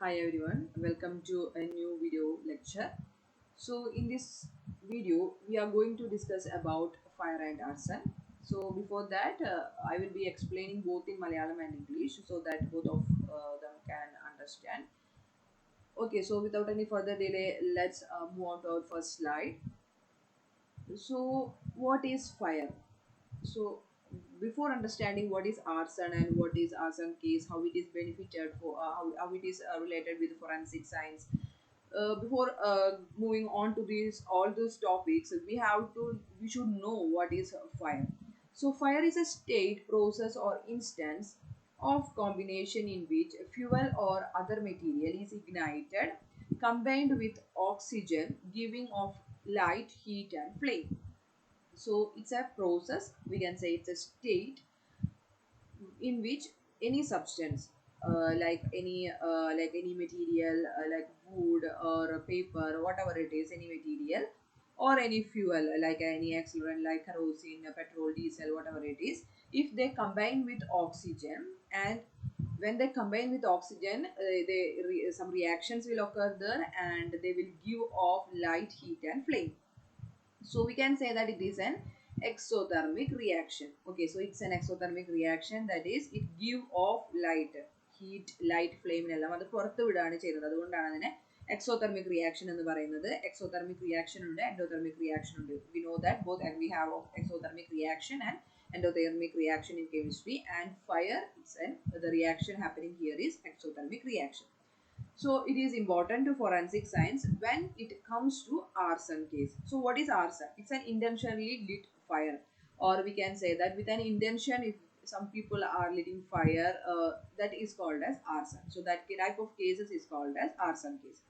Hi everyone, welcome to a new video lecture. So in this video we are going to discuss about fire and arson. So before that I will be explaining both in Malayalam and English so that both of them can understand. Okay, so without any further delay, let's move on to our first slide. So what is fire? So before understanding what is arson and what is arson case, how it is benefited for, how it is related with forensic science, before moving on to these all those topics, we should know what is fire. So fire is a state, process, or instance of combination in which fuel or other material is ignited, combined with oxygen, giving off light, heat, and flame. So it's a process, we can say it's a state in which any substance, like any material, like wood or paper, whatever it is, any material or any fuel like any accelerant like kerosene, petrol, diesel, whatever it is, if they combine with oxygen, and when they combine with oxygen, some reactions will occur there and they will give off light, heat, and flame. So we can say that it is an exothermic reaction. Okay, so it's an exothermic reaction, that is it give off light, heat, light, flame എല്ലാം അത് പുറത്ത് വിടാണ് ചെയ്യുന്നത്. അതുകൊണ്ടാണ് അതിനെ exothermic reaction എന്ന് പറയുന്നത്. Exothermic reaction ഉണ്ട്, endothermic reaction ഉണ്ട്. We know that both, and we have exothermic reaction and endothermic reaction in chemistry, and fire, the reaction happening here is exothermic reaction. So it is important to forensic science when it comes to arson case. So what is arson? It's an intentionally lit fire, or we can say that with an intention, if some people are lighting fire, that is called as arson. So that type of cases is called as arson case.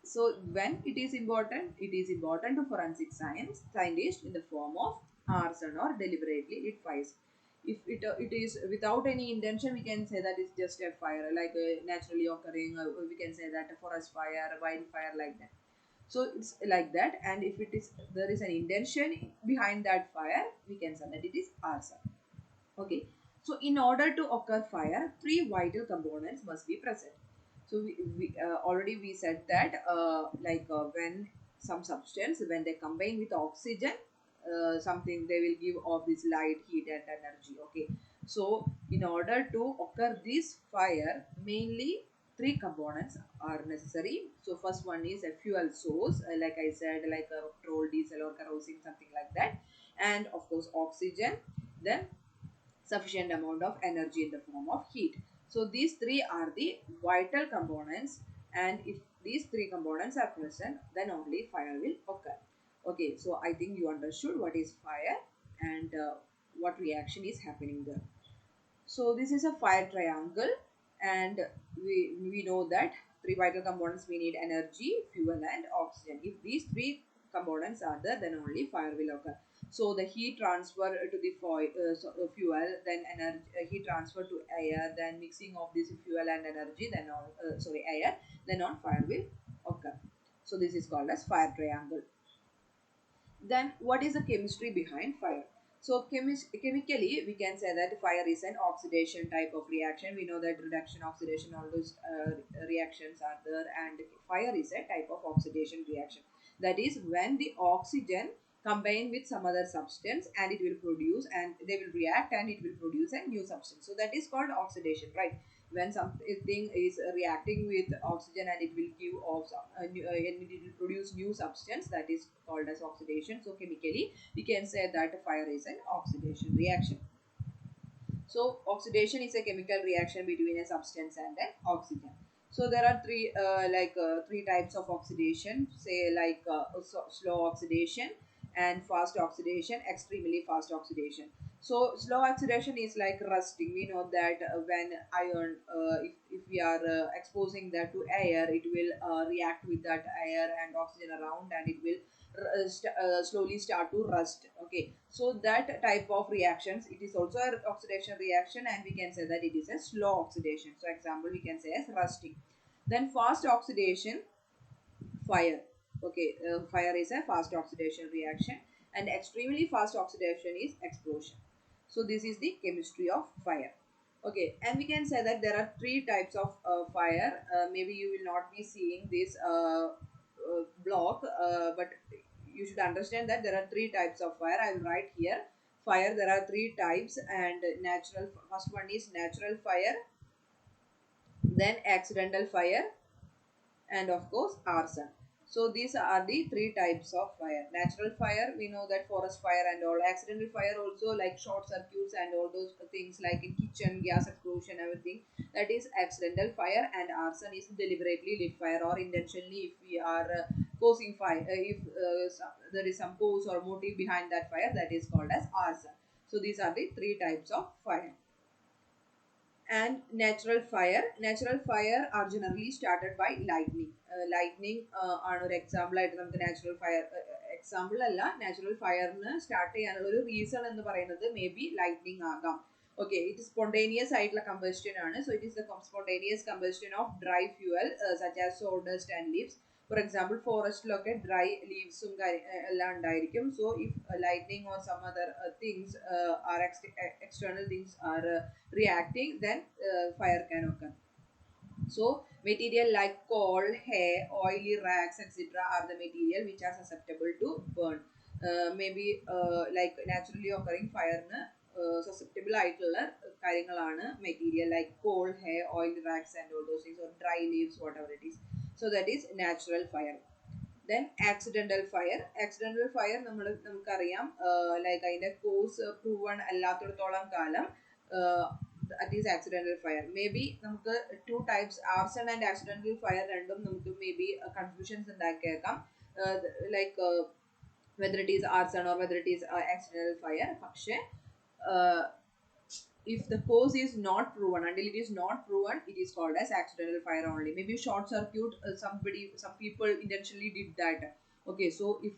So when it is important to forensic science scientist in the form of arson or deliberately lit fires. If it is without any intention, we can say that it's just a fire, like naturally occurring. We can say that a forest fire, a wildfire, like that. So it's like that, and if it is there is an intention behind that fire, we can say that it is arson. Okay, so in order to occur fire, three vital components must be present. So we already we said that when some substance, when they combine with oxygen, something, they will give off this light, heat, and energy. Okay, so in order to occur this fire, mainly three components are necessary. So first one is a fuel source, like I said, like a petrol, diesel, or kerosene, something like that, and of course oxygen, then sufficient amount of energy in the form of heat. So these three are the vital components, and if these three components are present, then only fire will occur. Okay, so I think you understood what is fire and what reaction is happening there. So this is a fire triangle, and we know that three vital components, we need energy, fuel, and oxygen. If these three components are there, then only fire will occur. So the heat transfer to the fuel, then energy, heat transfer to air, then mixing of this fuel and energy, then on air, then on fire will occur. So this is called as fire triangle. Then what is the chemistry behind fire? So chemically, we can say that fire is an oxidation type of reaction. We know that reduction, oxidation, all those reactions are there, and fire is a type of oxidation reaction. That is when the oxygen combine with some other substance, and it will produce, and they will react, and it will produce a new substance. So that is called oxidation, right? When something is reacting with oxygen, and it will give off and it will produce new substance, that is called as oxidation. So chemically, we can say that fire is an oxidation reaction. So oxidation is a chemical reaction between a substance and an oxygen. So there are three types of oxidation, say like slow oxidation and fast oxidation, extremely fast oxidation. So slow oxidation is like rusting. We know that when iron, if we are exposing that to air, it will react with that air and oxygen around, and it will slowly start to rust. Okay, so that type of reactions, it is also an oxidation reaction, and we can say that it is a slow oxidation. So example, we can say as rusting. Then fast oxidation, fire. Okay, fire is a fast oxidation reaction, and extremely fast oxidation is explosion. So this is the chemistry of fire. Okay, and we can say that there are three types of fire. Maybe you will not be seeing this block, but you should understand that there are three types of fire. I will write here. Fire, there are three types, and natural. First one is natural fire, then accidental fire, and of course arson. So these are the three types of fire. Natural fire, we know that forest fire and all. Accidental fire also, like short circuits and all those things like in kitchen gas explosion, everything, that is accidental fire. And arson is deliberately lit fire or intentionally, if we are causing fire, if there is some cause or motive behind that fire, that is called as arson. So these are the three types of fire. And natural fire are generally started by lightning ആണ് ഒരു example ആയിട്ട് നമുക്ക് natural fire example അല്ല natural ഫയറിന് start ചെയ്യാനുള്ള ഒരു reason എന്ന് പറയുന്നത് മേ ബി ലൈറ്റ്നിങ് ആകാം. ഓക്കെ, ഇറ്റ് സ്പോണ്ടേനിയസ് ആയിട്ടുള്ള കമ്പസ്റ്റൻ ആണ്. So it is the spontaneous combustion of dry fuel such as sawdust and leaves. For example ഫോറസ്റ്റിലൊക്കെ ഡ്രൈ ലീവ്സും എല്ലാം ഉണ്ടായിരിക്കും. So if lightning or some other things are external things are reacting, then fire can occur. So material like coal, hay, oily rags, etc. are the material which are susceptible to burn. Maybe like naturally occurring fire susceptible ആയിട്ടുള്ള കാര്യങ്ങളാണ് material like coal, hay, oil rags and all those things, or dry leaves, whatever it is. So that is natural fire. Then accidental fire. Accidental fire നമുക്കറിയാം, like അതിന്റെ cause proven അല്ലാത്തിടത്തോളം കാലം that is accidental fire. Maybe നമുക്ക് two types, arson and accidental fire, രണ്ടും നമുക്ക് maybe confusions ഉണ്ടാക്കിയേക്കാം, like whether it is arson or whether it is accidental fire. പക്ഷേ if the cause is not proven, until it is not proven, it is called as accidental fire only. Maybe short circuit, some people intentionally did that. Okay, so if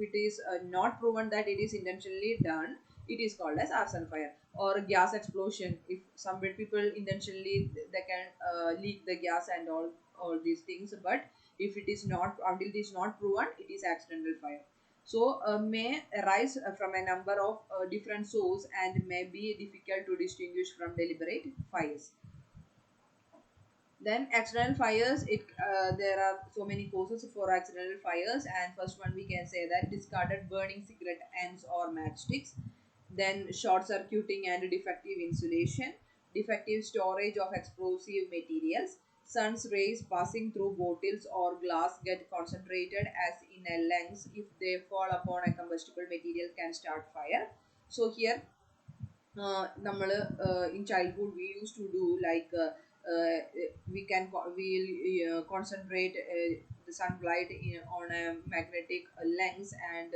it is not proven that it is intentionally done, it is called as arson fire. Or gas explosion, if some people intentionally they can leak the gas and all these things, but if it is not, until it is not proven, it is accidental fire. So may arise from a number of different sources and may be difficult to distinguish from deliberate fires. Then accidental fires, there are so many causes for accidental fires, and first one we can say that discarded burning cigarette ends or matchsticks. Then short circuiting and defective insulation, defective storage of explosive materials, sun's rays passing through bottles or glass get concentrated as in a lens. If they fall upon a combustible material, can start fire. So here നമ്മൾ in childhood we used to do like we'll concentrate the sunlight on a magnetic lens, and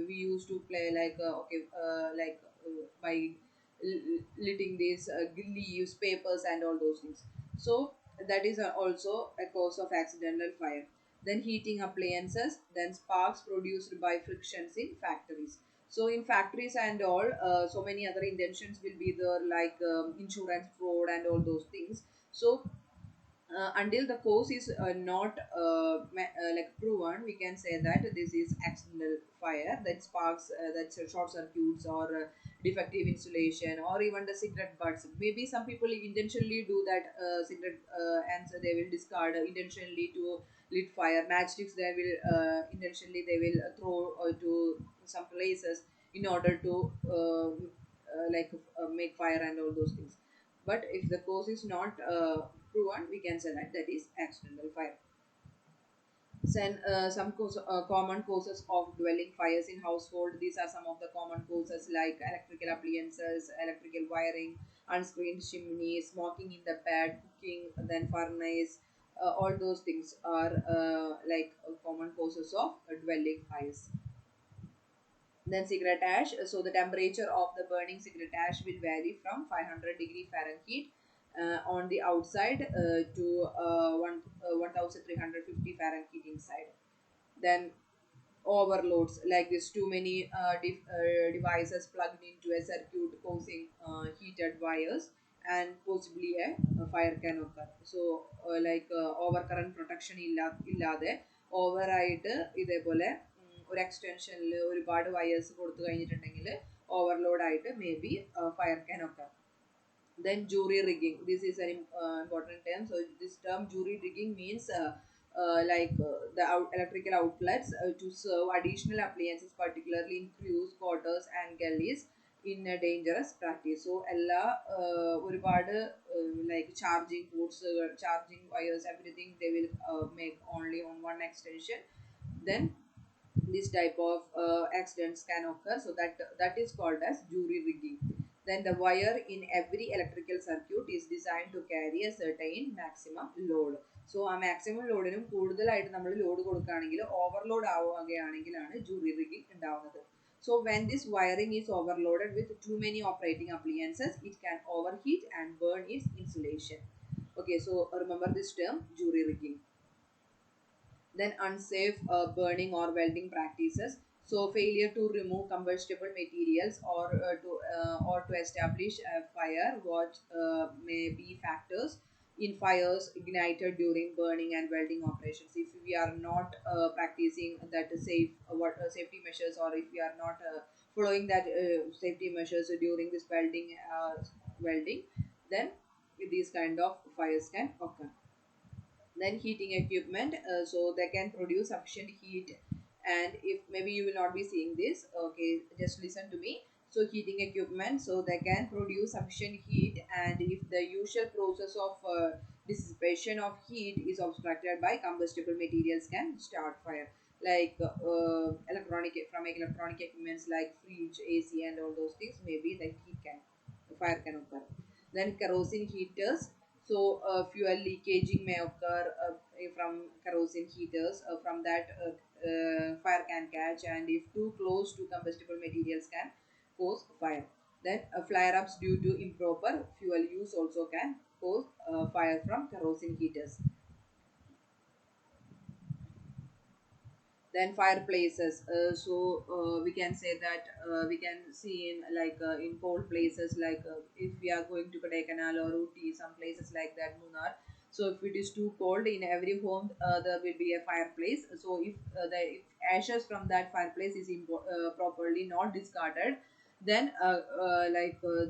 we used to play like by lighting these leaves, papers, and all those things. So that is also a cause of accidental fire. Then heating appliances, then sparks produced by frictions in factories. So in factories and all, so many other intentions will be there, like insurance fraud and all those things. So until the cause is not like proven, we can say that this is accidental fire. That sparks, that's short circuits, or defective insulation, or even the cigarette butts. Maybe some people intentionally do that cigarette and so they will discard intentionally to lit fire. Matchsticks, they will intentionally they will throw to some places in order to make fire and all those things. But if the cause is not proven, we can say that that is accidental fire. Then common causes of dwelling fires in household. These are some of the common causes like electrical appliances, electrical wiring, unscreened chimney, smoking in the bed, cooking, then furnace. All those things are common causes of dwelling fires. Then cigarette ash. So the temperature of the burning cigarette ash will vary from 500 degree Fahrenheit on the outside to 1350 Fahrenheit inside. Then overloads, like this, too many devices plugged into a circuit causing heated wires, and possibly a fire can occur. So overcurrent protection ഇല്ലാതെ ഓവറായിട്ട് ഇതേപോലെ ഒരു എക്സ്റ്റൻഷനിൽ ഒരുപാട് wires കൊടുത്തു കഴിഞ്ഞിട്ടുണ്ടെങ്കിൽ overload ആയിട്ട് may be fire can ഒക്കെ. Then jury rigging. This is an important term. So this term jury rigging means the electrical outlets to serve additional appliances, particularly in crews, quarters, and galleys, in a dangerous practice. So ella ഒരുപാട് like charging ports, charging wires, everything they will make only on one extension. Then this type of accidents can occur, so that is called as jury rigging. Then the wire in every electrical circuit is designed to carry a certain maximum load. So ആ maximum ലോഡിനും കൂടുതലായിട്ട് നമ്മൾ load കൊടുക്കുകയാണെങ്കിൽ overload ആവുകയാണെങ്കിലാണ് jury rigging ഉണ്ടാവുന്നത്. So when this wiring is overloaded with too many operating appliances, it can overheat and burn its insulation. Okay, so remember this term jury rigging. Then unsafe burning or welding practices. So failure to remove combustible materials or to establish a fire, what may be factors in fires ignited during burning and welding operations. If we are not practicing that safe safety measures, or if we are not following that safety measures during this welding, then these kind of fires can occur. Then heating equipment, so they can produce sufficient heat. And if maybe you will not be seeing this, okay, just listen to me. So heating equipment, so they can produce sufficient heat, and if the usual process of dissipation of heat is obstructed by combustible materials, can start fire. Like electronic equipments like fridge, AC, and all those things, maybe the fire can occur. Then kerosene heaters, so fuel leakaging may occur from kerosene heaters. From that, fire can catch, and if too close to combustible materials, can cause fire. Then flare-ups due to improper fuel use also can cause fire from kerosene heaters. Then fireplaces, we can say that we can see in in cold places, like if we are going to Kodaikanal or Ooty, some places like that, Munnar. So if it is too cold, in every home there will be a fireplace. So if ashes from that fireplace is properly not discarded, then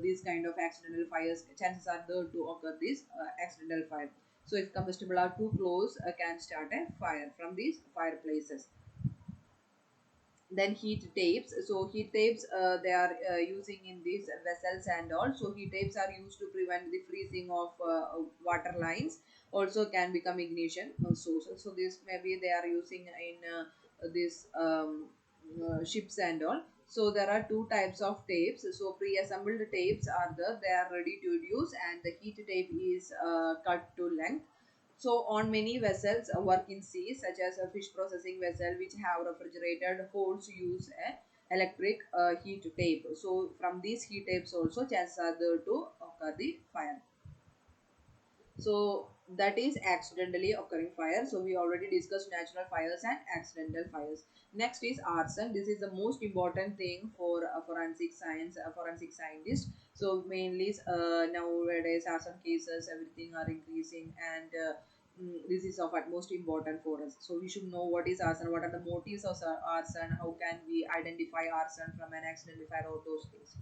these kind of accidental fires, chances are there to occur this accidental fire. So if combustible are too close, can start a fire from these fireplaces. Then heat tapes, so heat tapes, they are using in these vessels and all. So heat tapes are used to prevent the freezing of water lines, also can become ignition sources. So this maybe they are using in this ships and all. So there are two types of tapes. So pre-assembled tapes are they are ready to use, and the heat tape is cut to length. So on many vessels work in sea, such as a fish processing vessel which have refrigerated holds, use a electric heat tape. So from these heat tapes also, chances are there to occur the fire. So that is accidentally occurring fire. So we already discussed natural fires and accidental fires. Next is arson. This is the most important thing for forensic science, forensic scientist. So mainly nowadays arson cases, everything are increasing, and this is of utmost important for us. So we should know what is arson, what are the motives of arson, how can we identify arson from an accidental fire, all those things.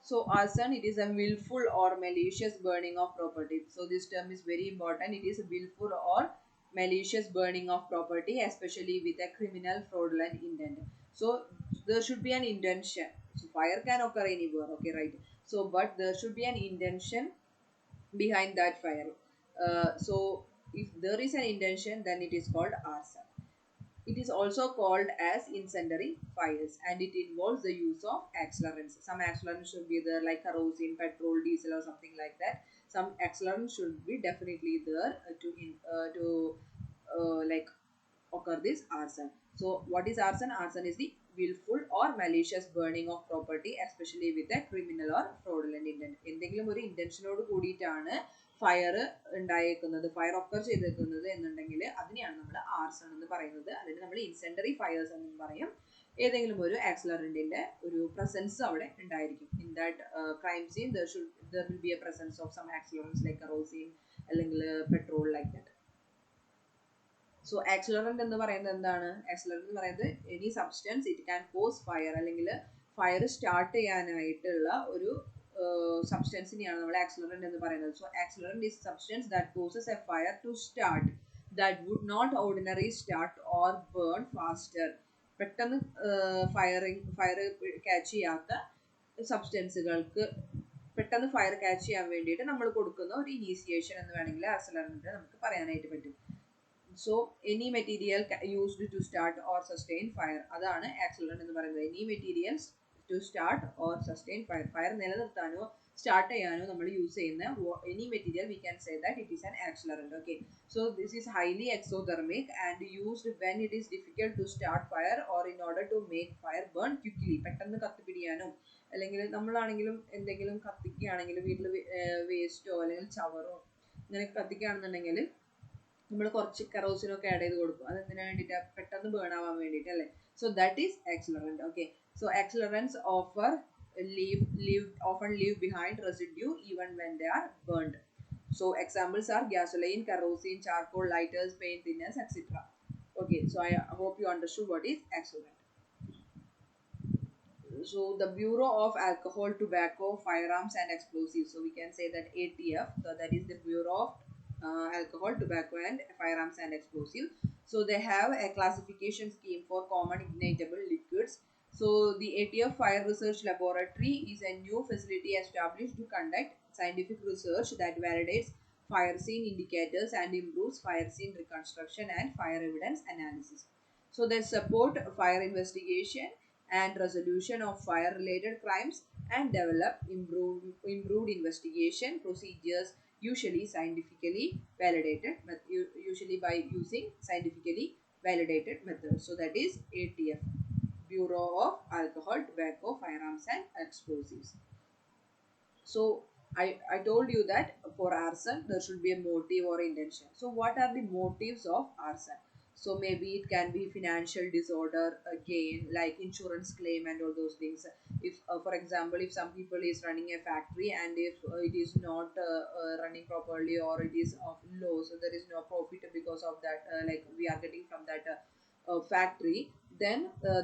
So arson, it is a willful or malicious burning of property. So this term is very important. It is a willful or malicious burning of property, especially with a criminal fraudulent intent. So there should be an intention. So fire can occur anywhere, okay, right? So but there should be an intention behind that fire. So if there is an intention, then it is called arson. It is also called as incendiary fires, and it involves the use of accelerants. Some accelerants should be there, like kerosene, petrol, diesel, or something like that. Some accelerants should be definitely there to like occur this arson. So what is arson? Arson is the willful or malicious burning of property, especially with a criminal or fraudulent intent. എന്തെങ്കിലും ഒരു ഇന്റൻഷനോട് കൂടിയിട്ടാണ് fire ഉണ്ടായേക്കുന്നത്, fire occur ചെയ്തേക്കുന്നത് എന്നുണ്ടെങ്കിൽ അതിനെയാണ് നമ്മൾ ആർസൺ എന്ന് പറയുന്നത്. അതിന് നമ്മൾ ഇൻസെൻഡറി ഫയേഴ്സ് എന്നും പറയും. ഏതെങ്കിലും ഒരു ആക്സിലറന്റിന്റെ ഒരു പ്രസൻസ് അവിടെ ഉണ്ടായിരിക്കും. In that crime scene there will be a presence of some accelerants like kerosene അല്ലെങ്കിൽ petrol, like that. So accelerant എന്ന് പറയുന്നത് എന്താണ്? ആക്സിലറന്റ് എന്ന് പറയുന്നത് any substance it can cause fire, അല്ലെങ്കിൽ ഫയർ സ്റ്റാർട്ട് ചെയ്യാനായിട്ടുള്ള ഒരു സബ്സ്റ്റൻസിനെയാണ് നമ്മൾ ആക്സിലറന്റ് എന്ന് പറയുന്നത്. So accelerant is substance that causes a fire to start that would not ordinarily start or burn faster. പെട്ടെന്ന് ഫയർ ക്യാച്ച് ചെയ്യാത്ത സബ്സ്റ്റൻസുകൾക്ക് പെട്ടെന്ന് ഫയർ ക്യാച്ച് ചെയ്യാൻ വേണ്ടിയിട്ട് നമ്മൾ കൊടുക്കുന്ന ഒരു ഇനീസിയേഷൻ എന്ന് വേണമെങ്കിൽ ആക്സിലറന്റ് നമുക്ക് പറയാനായിട്ട് പറ്റും. So any material used to start or sustain fire, അതാണ് ആക്സിലറന്റ് എന്ന് പറയുന്നത്. Any materials to start or sustain fire, fire നിലനിർത്താനോ സ്റ്റാർട്ട് ചെയ്യാനോ നമ്മൾ യൂസ് ചെയ്യുന്ന any material we can say that it is an accelerant. Okay, so this is highly exothermic and used when it is difficult to start fire or in order to make fire burn quickly. പെട്ടെന്ന് കത്തിപ്പിടിയാനും അല്ലെങ്കിൽ നമ്മളാണെങ്കിലും എന്തെങ്കിലും കത്തിക്കുകയാണെങ്കിലും വീട്ടിൽ വേസ്റ്റോ അല്ലെങ്കിൽ ചവറോ ഇങ്ങനെ കത്തിക്കുകയാണെന്നുണ്ടെങ്കിൽ നമ്മൾ കുറച്ച് കെറോസിനൊക്കെ add ചെയ്ത് കൊടുക്കും. അതെന്തിനു വേണ്ടിയിട്ട്? പെട്ടെന്ന് ബേൺ ആവാൻ വേണ്ടിയിട്ട് അല്ലേ. So that is accelerant. Okay, so accelerants often leave behind residue even when they are burned. So examples are gasoline, kerosene, charcoal, lighters, paint thinners, etc. Okay, so I hope you understood what is accelerant. So the Bureau of Alcohol, Tobacco, Firearms and Explosives, so we can say that ATF, so that is the Bureau of Alcohol, Tobacco and Firearms and Explosives. So they have a classification scheme for common ignitable liquids. So the ATF Fire Research Laboratory is a new facility established to conduct scientific research that validates fire scene indicators and improves fire scene reconstruction and fire evidence analysis. So they support fire investigation and resolution of fire related crimes and develop improved investigation procedures, usually scientifically validated, usually by using scientifically validated methods. So that is ATF, Bureau of Alcohol, Tobacco, Firearms and Explosives. So I told you that for arson there should be a motive or intention. So what are the motives of arson? So maybe it can be financial disorder, gain, like insurance claim and all those things. If for example, if some people is running a factory and if it is not running properly or it is of low, so there is no profit because of that, like we are getting from that factory, then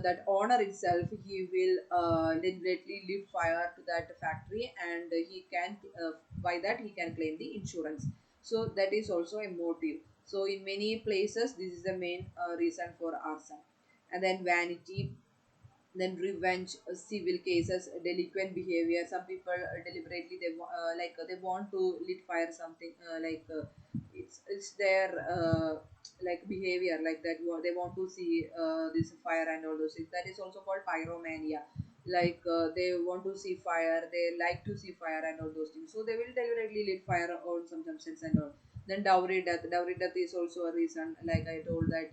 that owner itself, he will deliberately lit fire to that factory and he can by that he can claim the insurance. So that is also a motive. So in many places this is the main reason for arson. And then vanity, then revenge, civil cases, delinquent behavior. Some people deliberately they want to lit fire something, it's their like behavior like that. They want to see this fire and all those things. That is also called pyromania. Like they want to see fire, they like to see fire and all those things. So they will deliberately lit fire on some substance and all. Then dowry death. Dowry death is also a reason, like I told that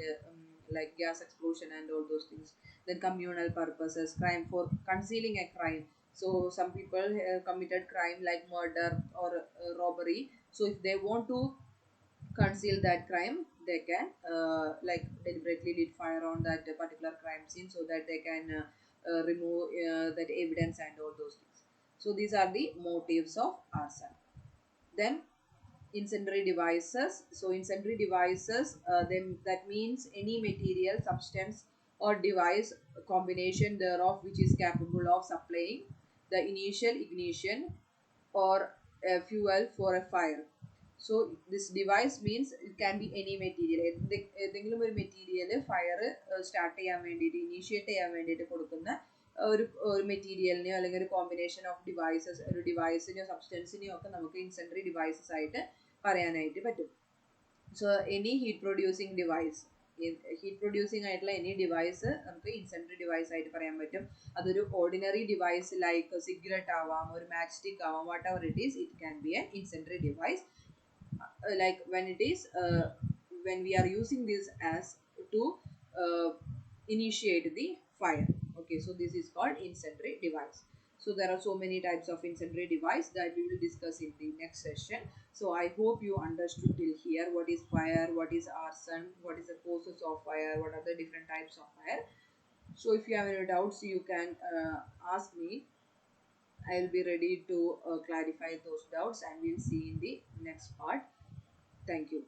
like gas explosion and all those things. Then communal purposes, crime for concealing a crime. So some people committed crime like murder or robbery. So if they want to conceal that crime, they can like deliberately lit fire on that particular crime scene so that they can remove that evidence and all those things. So these are the motives of arson. Then incendiary devices. So incendiary devices, then that means any material, substance or device combination thereof which is capable of supplying the initial ignition or fuel for a fire. So this device means it can be any material. ഏതെങ്കിലും ഒരു material fire start ചെയ്യാൻ വേണ്ടിയിട്ട് initiate ചെയ്യാൻ വേണ്ടിയിട്ട് കൊടുക്കുന്ന ഒരു മെറ്റീരിയലിനെയോ അല്ലെങ്കിൽ ഒരു കോമ്പിനേഷൻ ഓഫ് ഡിവൈസസ്, ഒരു ഡിവൈസിനെയോ സബ്സ്റ്റൻസിനെയോ ഒക്കെ നമുക്ക് ഇൻസെൻട്രി ഡിവൈസസ് ആയിട്ട് പറയാനായിട്ട് പറ്റും. So any heat producing device, heat producing ആയിട്ടുള്ള എനി ഡിവൈസ് നമുക്ക് ഇൻസെൻട്രി ഡിവൈസ് ആയിട്ട് പറയാൻ പറ്റും. അതൊരു ഓർഡിനറി ഡിവൈസ് ലൈക്ക് സിഗരറ്റ് ആവാം, ഒരു മാച്ച് സ്റ്റിക്ക് ആവാം, whatever it is, it can be an incendiary device. Like when it is when we are using this as to initiate the fire. Okay, so this is called incendiary device. So there are so many types of incendiary device that we will discuss in the next session. So I hope you understood till here what is fire, what is arson, what is the causes of fire, what are the different types of fire. So if you have any doubts, you can ask me. I will be ready to clarify those doubts and we'll see in the next part. Thank you.